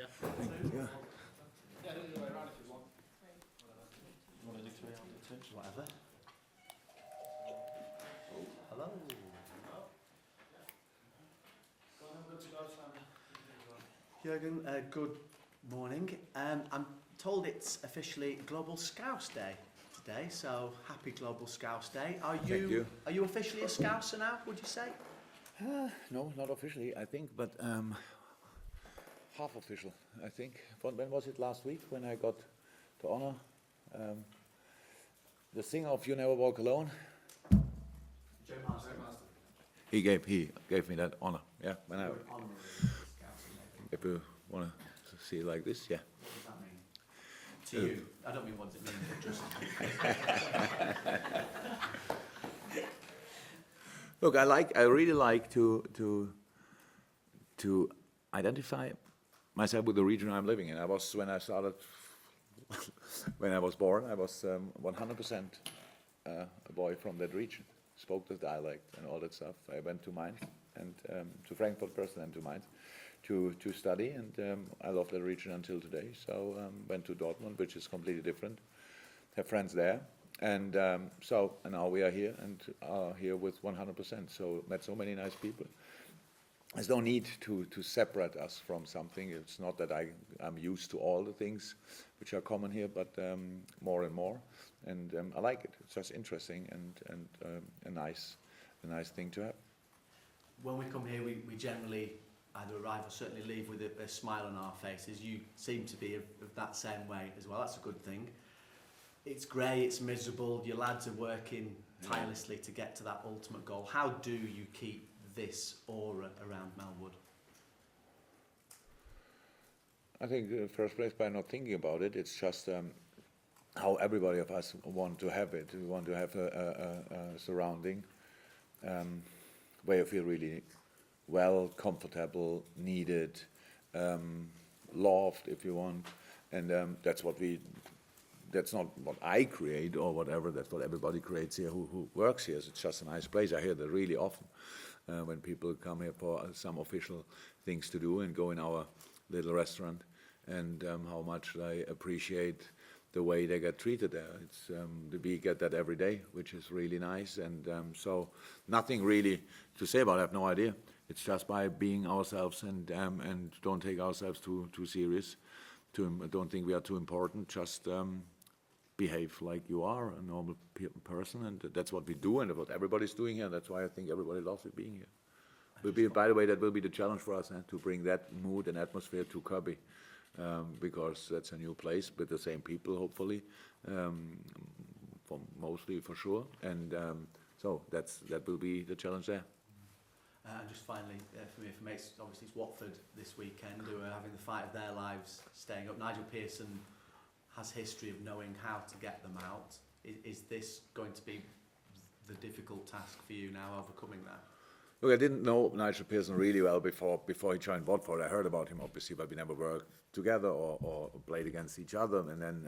Yeah. Thank you. Yeah, do the other way around if you want. You want to do three, I'll do two. Whatever. Oh, hello. Good to go, Simon. Jurgen, good morning. I'm told it's officially Global Scouse Day today, so happy Global Scouse Day. Thank you. Are you officially a Scouser now, would you say? No, not officially, I think, but half official, I think. When was it last week when I got the honor? The singer of You Never Walk Alone. Joe Master. He gave me that honor. Yeah, when I, if you want to see it like this, yeah. What does that mean? To you? I don't mean what does it mean, but just... Look, I really like to identify myself with the region I'm living in. When I started, when I was born, I was 100% a boy from that region. Spoke the dialect and all that stuff. I went to Mainz and to Frankfurt first and then to Mainz to study, and I love that region until today. So went to Dortmund, which is completely different. Have friends there. And so now we are here and are here with 100%. So met so many nice people. There's no need to separate us from something. It's not that I'm used to all the things which are common here, but more and more. And I like it. It's just interesting and a nice thing to have. When we come here, we generally either arrive or certainly leave with a smile on our faces. You seem to be of that same way as well. That's a good thing. It's grey, it's miserable, your lads are working tirelessly to get to that ultimate goal. How do you keep this aura around Melwood? I think in the first place by not thinking about it. It's just how everybody of us want to have it. We want to have a surrounding where you feel really well, comfortable, needed, loved if you want. And that's not what I create or whatever, that's what everybody creates here who works here. It's just a nice place. I hear that really often when people come here for some official things to do and go in our little restaurant, and how much they appreciate the way they get treated there. We get that every day, which is really nice. And so nothing really to say about it. I have no idea. It's just by being ourselves and don't take ourselves too serious. Don't think we are too important. Just behave like you are a normal person, and that's what we do and what everybody's doing here. That's why I think everybody loves it being here. By the way, that will be the challenge for us, to bring that mood and atmosphere to Kirby, because that's a new place with the same people, hopefully, mostly for sure. And so that will be the challenge there. And just finally, for me, obviously it's Watford this weekend who are having the fight of their lives staying up. Nigel Pearson has history of knowing how to get them out. Is this going to be the difficult task for you now, overcoming that? Look, I didn't know Nigel Pearson really well before he joined Watford. I heard about him, obviously, but we never worked together or played against each other. And then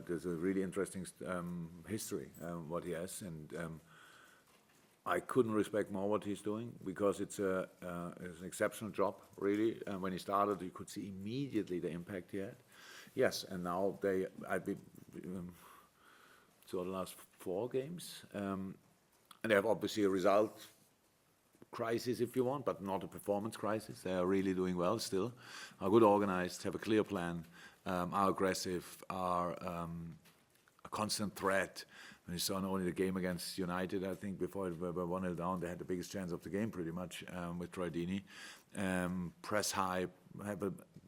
there's a really interesting history, what he has. And I couldn't respect more what he's doing, because it's an exceptional job, really. And when he started, you could see immediately the impact he had. Yes, and now I've been to the last 4 games, and they have obviously a result crisis, if you want, but not a performance crisis. They are really doing well still, are good organized, have a clear plan, are aggressive, are a constant threat. When you saw not only the game against United, I think before it were 1-0 down, they had the biggest chance of the game pretty much with Troy Deeney. Press high,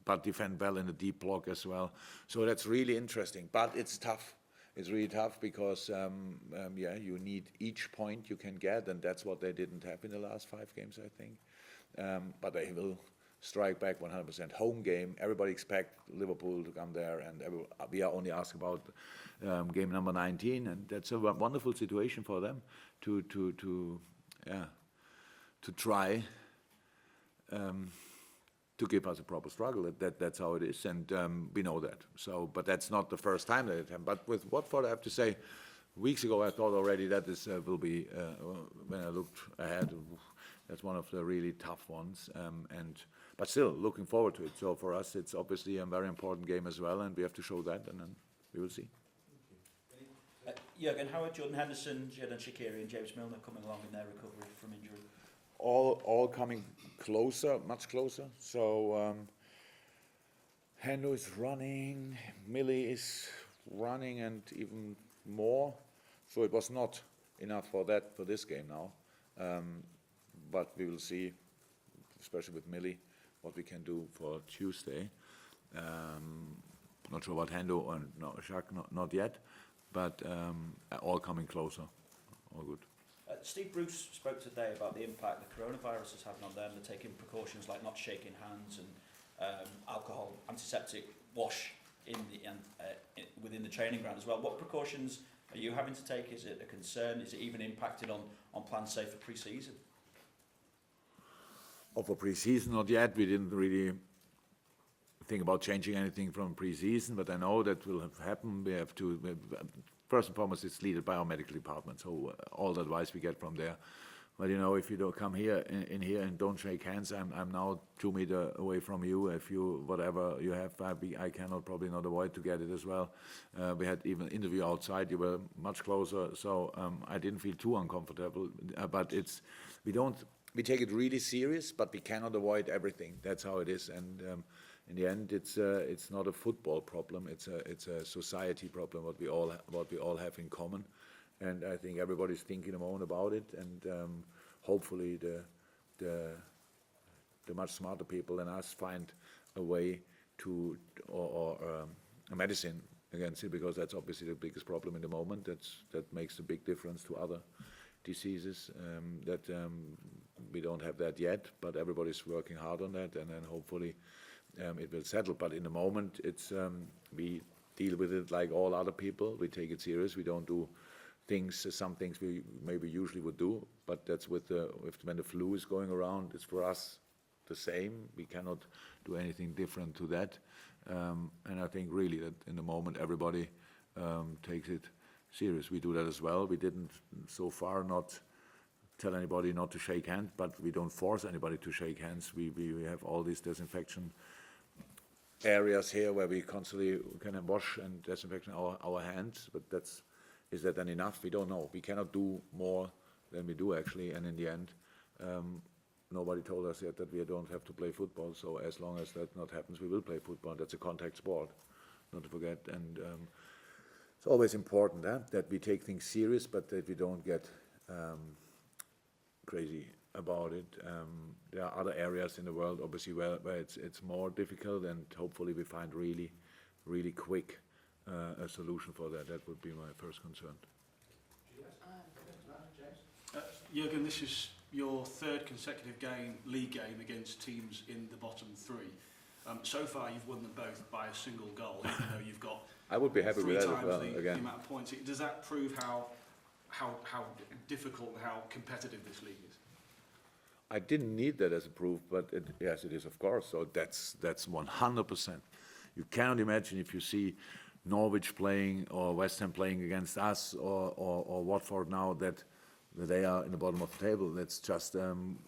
but defend well in the deep block as well. So that's really interesting. But it's tough. It's really tough because, you need each point you can get, and that's what they didn't have in the last 5 games, I think. But they will strike back 100%. Home game, everybody expect Liverpool to come there, and we are only asked about game number 19, and that's a wonderful situation for them to try to give us a proper struggle. That's how it is, and we know that. So, but that's not the first time that it happened. But with Watford, I have to say, weeks ago I thought already that this will be, when I looked ahead, That's one of the really tough ones, but still looking forward to it. So for us, it's obviously a very important game as well, and we have to show that, and then we will see. Jurgen, how are Jordan Henderson, Xherdan Shaqiri and James Milner coming along in their recovery from injury? All coming closer, much closer. So Hendo is running, Millie is running, and even more. So it was not enough for this game now. But we will see, especially with Millie, what we can do for Tuesday. Not sure about Hendo or Shaq, not yet, but all coming closer. All good. Steve Bruce spoke today about the impact the coronavirus is having on them. They're taking precautions like not shaking hands and alcohol, antiseptic wash within the training ground as well. What precautions are you having to take? Is it a concern? Is it even impacted on plans, say, for pre-season? For pre-season, not yet. We didn't really think about changing anything from pre-season, but I know that will have happened. We have to, first and foremost, it's led by our medical department, so all the advice we get from there. But if you don't come here in here and don't shake hands, I'm now 2 meters away from you. If you whatever you have, I cannot probably not avoid to get it as well. We had even interview outside. You were much closer, so I didn't feel too uncomfortable. But we take it really serious, but we cannot avoid everything. That's how it is, and in the end, it's not a football problem. It's a society problem. What we all have in common. And I think everybody's thinking a moment about it, and hopefully the much smarter people than us find a way to or a medicine against it, because that's obviously the biggest problem in the moment. That makes a big difference to other diseases. We don't have that yet, but everybody's working hard on that, and then hopefully it will settle. But in the moment, it's we deal with it like all other people. We take it serious. We don't do some things we maybe usually would do, but that's when the flu is going around, it's for us the same. We cannot do anything different to that, and I think really that in the moment everybody takes it serious. We do that as well. We didn't so far not tell anybody not to shake hands, but we don't force anybody to shake hands. We have all these disinfection areas here where we constantly can wash and disinfect our hands, but is that then enough? We don't know. We cannot do more than we do actually, and in the end, nobody told us yet that we don't have to play football. So as long as that not happens, we will play football. That's a contact sport, not to forget. And it's always important that we take things serious, but that we don't get crazy about it. There are other areas in the world, obviously, where it's more difficult, and hopefully we find really, really quick a solution for that. That would be my first concern. Jurgen, this is your third consecutive league game against teams in the bottom three. So far, you've won them both by a single goal, even though you've got I would be happy three with that times as well. the Again, amount of points. Does that prove how difficult and how competitive this league is? I didn't need that as a proof, but yes, it is, of course. So that's 100%. You cannot imagine if you see Norwich playing or West Ham playing against us or Watford now that they are in the bottom of the table. That's just you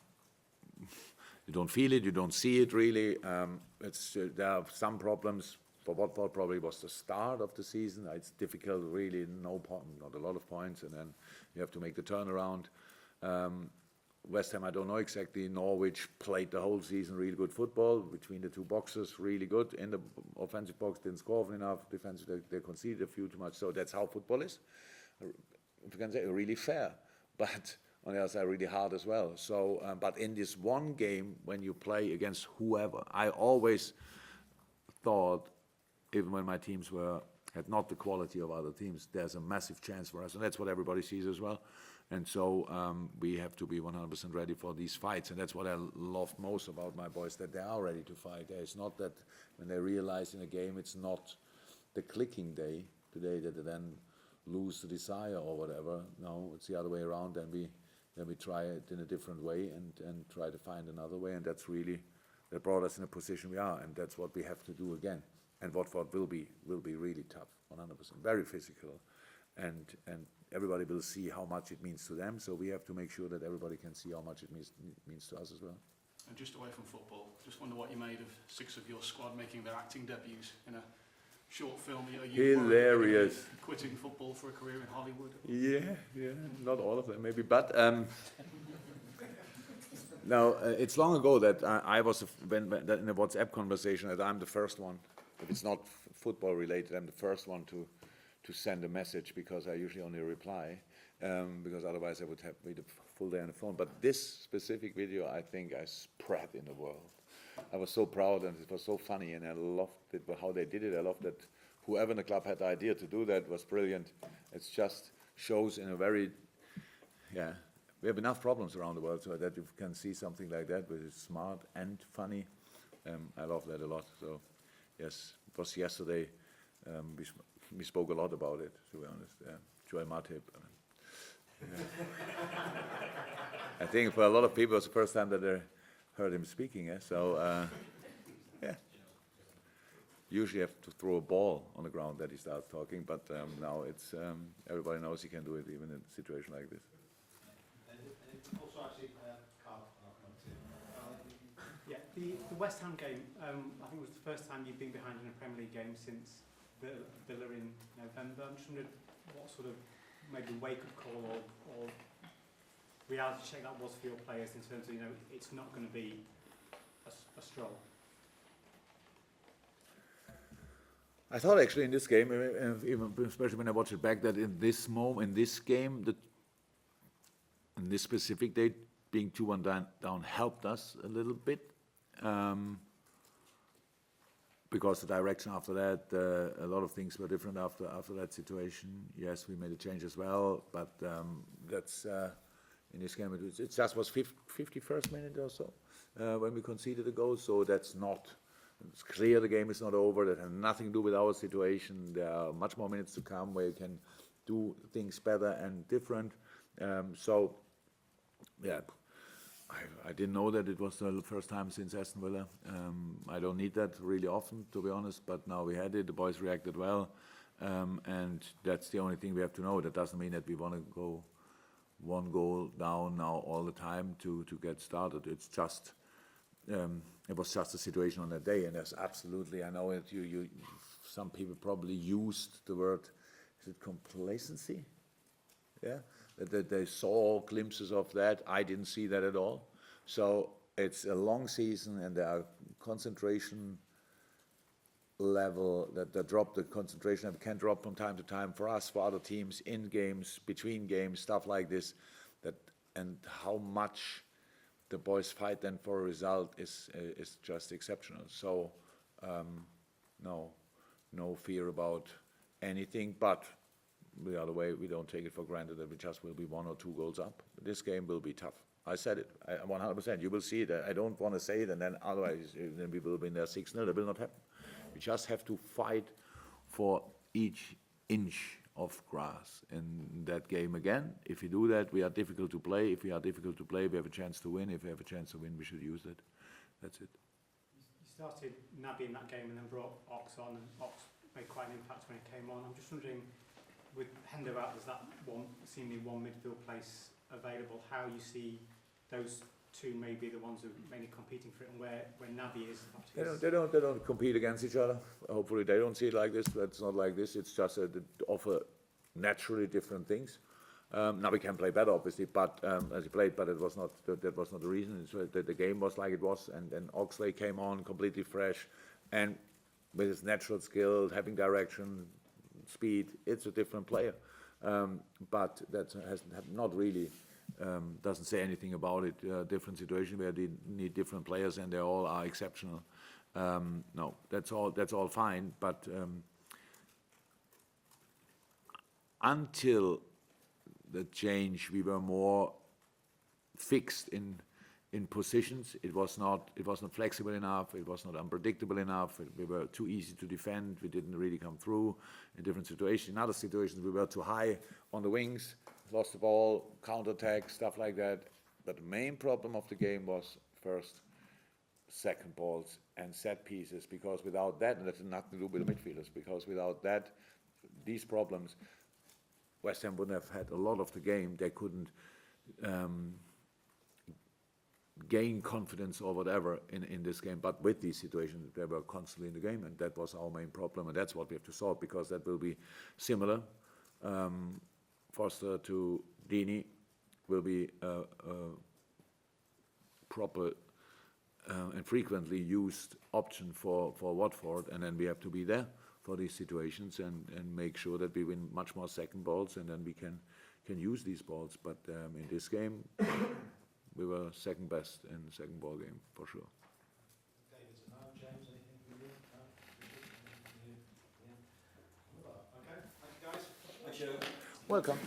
don't feel it, you don't see it really. There are some problems. For Watford, probably was the start of the season. It's difficult, really, not a lot of points, and then you have to make the turnaround. West Ham, I don't know exactly. Norwich played the whole season really good football between the two boxes, really good. In the offensive box, didn't score often enough. Defensive, they conceded a few too much. So that's how football is. If you can say, really fair, but on the other side, really hard as well. So, but in this one game, when you play against whoever, I always thought, even when my teams had not the quality of other teams, there's a massive chance for us, and that's what everybody sees as well. And so we have to be 100% ready for these fights, and that's what I love most about my boys, that they are ready to fight. It's not that when they realize in a game, it's not the clicking day today that they then lose the desire or whatever. No, it's the other way around, and we try it in a different way and try to find another way, and that's really that brought us in a position we are, and that's what we have to do again. And Watford will be really tough, 100%, very physical, and everybody will see how much it means to them. So we have to make sure that everybody can see how much it means to us as well. And just away from football, just wonder what you made of 6 of your squad making their acting debuts in a short film. Are you Hilarious. Quitting football for a career in Hollywood? Yeah, not all of them maybe, but no, it's long ago that I was in a WhatsApp conversation that I'm the first one. If it's not football related, I'm the first one to send a message, because I usually only reply, because otherwise I would have been the full day on the phone. But this specific video, I think I spread in the world. I was so proud, and it was so funny, and I loved it, how they did it. I loved that whoever in the club had the idea to do that was brilliant. It just shows in a very, we have enough problems around the world so that you can see something like that, which is smart and funny. I love that a lot. So, yes, it was yesterday. We spoke a lot about it, to be honest. Joel Matip. I think for a lot of people, it's the first time that they heard him speaking. So, usually have to throw a ball on the ground that he starts talking, but now it's everybody knows he can do it even in a situation like this. Also, actually, Carl, yeah, the West Ham game, I think it was the first time you've been behind in a Premier League game since Villa in November. I'm just wondering what sort of maybe wake-up call or reality check that was for your players in terms of, it's not going to be a stroll. I thought actually in this game, even especially when I watch it back, that in this moment, in this game, in this specific day, being 2-1 down helped us a little bit, because the direction after that, a lot of things were different after that situation. Yes, we made a change as well, but that's in this game it just was 51st minute or so when we conceded a goal. So that's not. It's clear the game is not over. That has nothing to do with our situation. There are much more minutes to come where you can do things better and different. So, yeah, I didn't know that it was the first time since Aston Villa. I don't need that really often, to be honest, but now we had it. The boys reacted well, and that's the only thing we have to know. That doesn't mean that we want to go one goal down now all the time to get started. It's just... it was just a situation on that day, and there's absolutely, I know it. Some people probably used the word, is it complacency? Yeah, that they saw glimpses of that. I didn't see that at all. So it's a long season, and there are concentration level that drop. The concentration that can drop from time to time for us, for other teams, in games, between games, stuff like this. And how much the boys fight then for a result is just exceptional. So no fear about anything, but the other way, we don't take it for granted that we just will be 1 or 2 goals up. This game will be tough. I said it, 100%. You will see it. I don't want to say it, and then otherwise then we will win there 6-0. That will not happen. We just have to fight for each inch of grass in that game again. If we do that, we are difficult to play. If we are difficult to play, we have a chance to win. If we have a chance to win, we should use it. That's it. You started Naby in that game and then brought Ox on, and Ox made quite an impact when it came on. I'm just wondering, with Hendo out, there's that seemingly one midfield place available, how you see those two may be the ones who are mainly competing for it, and where Naby is. They don't compete against each other. Hopefully they don't see it like this. It's not like this. It's just they offer naturally different things. Naby can play better, obviously, but as he played, but it was not that was not the reason. The game was like it was, and then Oxley came on completely fresh, and with his natural skill, having direction, speed, it's a different player. But that has not really. Doesn't say anything about it. Different situation where they need different players, and they all are exceptional. No, that's all fine. But until the change, we were more fixed in positions. It was not flexible enough. It was not unpredictable enough. We were too easy to defend. We didn't really come through in different situations. In other situations, we were too high on the wings. Lost the ball, counter-attack, stuff like that. But the main problem of the game was first, second balls and set pieces, because without that, and that had nothing to do with the midfielders, because without that, these problems, West Ham wouldn't have had a lot of the game, they couldn't gain confidence or whatever in this game. But with these situations, they were constantly in the game, and that was our main problem, and that's what we have to solve, because that will be similar. Foster to Deeney will be a proper and frequently used option for Watford, and then we have to be there for these situations and make sure that we win much more second balls, and then we can use these balls. But in this game, we were second best in the second ball game, for sure. David, no, James, anything from you? No? Yeah. Okay, thank you guys. Thank you. Welcome.